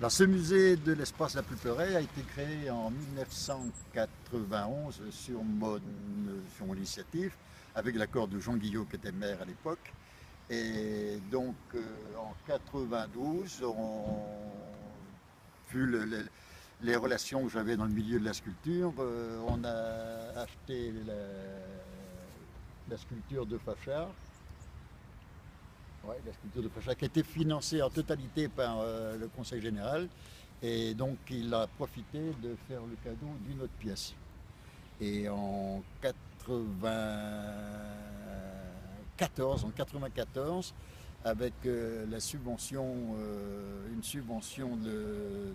Alors, ce musée de l'espace La Pluperet a été créé en 1991 sur mon initiative, avec l'accord de Jean Guillot qui était maire à l'époque. Et donc en 92, vu les relations que j'avais dans le milieu de la sculpture, on a acheté la sculpture de Fachard. Ouais, la sculpture de Fachard qui a été financée en totalité par le Conseil général. Et donc il a profité de faire le cadeau d'une autre pièce. Et en 94, avec la subvention, une subvention de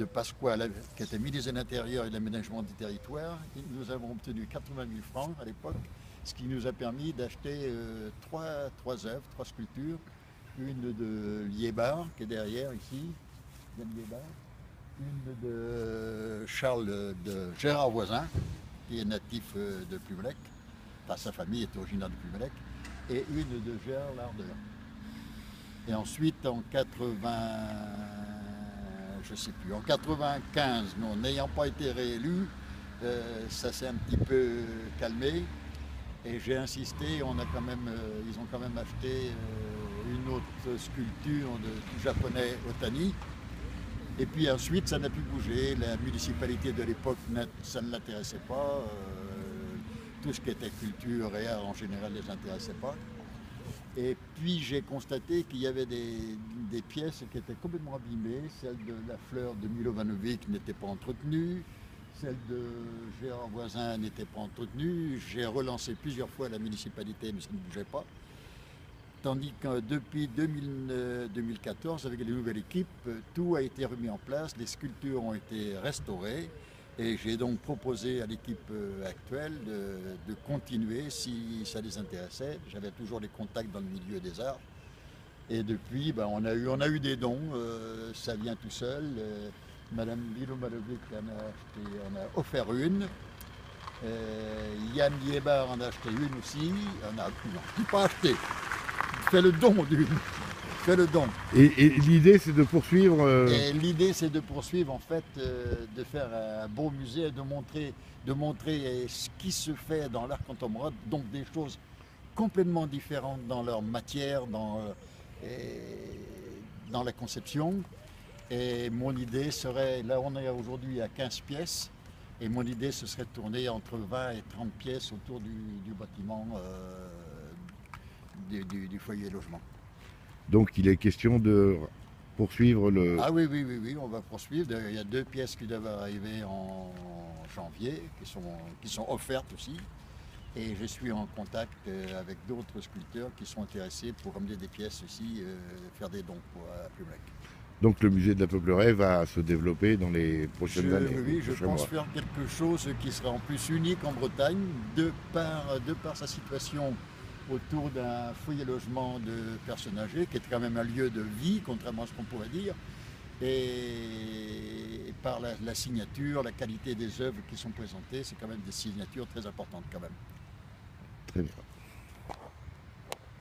Pasquale, qui était ministre de l'Intérieur et de l'Aménagement du Territoire, nous avons obtenu 80 000 francs à l'époque, ce qui nous a permis d'acheter trois œuvres, trois sculptures. Une de Liébar, qui est derrière ici, une de Gérard Voisin, qui est natif de Plumelec, enfin sa famille est originaire de Plumelec, et une de Gérard Lardeur. Et ensuite en 95, non, n'ayant pas été réélu, ça s'est un petit peu calmé. Et j'ai insisté, ils ont quand même acheté une autre sculpture du japonais Otani. Et puis ensuite, ça n'a plus bougé. La municipalité de l'époque, ça ne l'intéressait pas. Tout ce qui était culture et art en général ne les intéressait pas. Et puis j'ai constaté qu'il y avait des pièces qui étaient complètement abîmées. Celle de la fleur de Milovanovic n'était pas entretenue. Celle de Gérard Voisin n'était pas entretenue. J'ai relancé plusieurs fois la municipalité, mais ça ne bougeait pas. Tandis que depuis 2014, avec les nouvelles équipes, tout a été remis en place, les sculptures ont été restaurées. Et j'ai donc proposé à l'équipe actuelle de continuer si ça les intéressait. J'avais toujours les contacts dans le milieu des arts. Et depuis, on a eu des dons, ça vient tout seul. Madame Lilo Malovic en a offert une. Yann Liébar en a acheté une aussi. Non, pas acheté. Fait le don d'une. Fait le don. Et l'idée, c'est de poursuivre. Et l'idée, c'est de poursuivre, en fait, de faire un beau musée et de montrer ce qui se fait dans l'art contemporain, donc des choses complètement différentes dans leur matière, dans la conception. Et mon idée serait, là on est aujourd'hui à 15 pièces, et mon idée ce serait de tourner entre 20 et 30 pièces autour du bâtiment du foyer logement. Donc il est question de poursuivre le... Ah oui, on va poursuivre. Il y a 2 pièces qui doivent arriver en janvier, qui sont offertes aussi. Et je suis en contact avec d'autres sculpteurs qui sont intéressés pour ramener des pièces aussi, faire des dons pour Plumelec. Donc le musée de la Pluperet va se développer dans les prochaines années. Oui, je pense faire quelque chose qui sera en plus unique en Bretagne, de par sa situation autour d'un foyer logement de personnes âgées, qui est quand même un lieu de vie, contrairement à ce qu'on pourrait dire, et par la signature, la qualité des œuvres qui sont présentées, c'est quand même des signatures très importantes quand même. Très bien.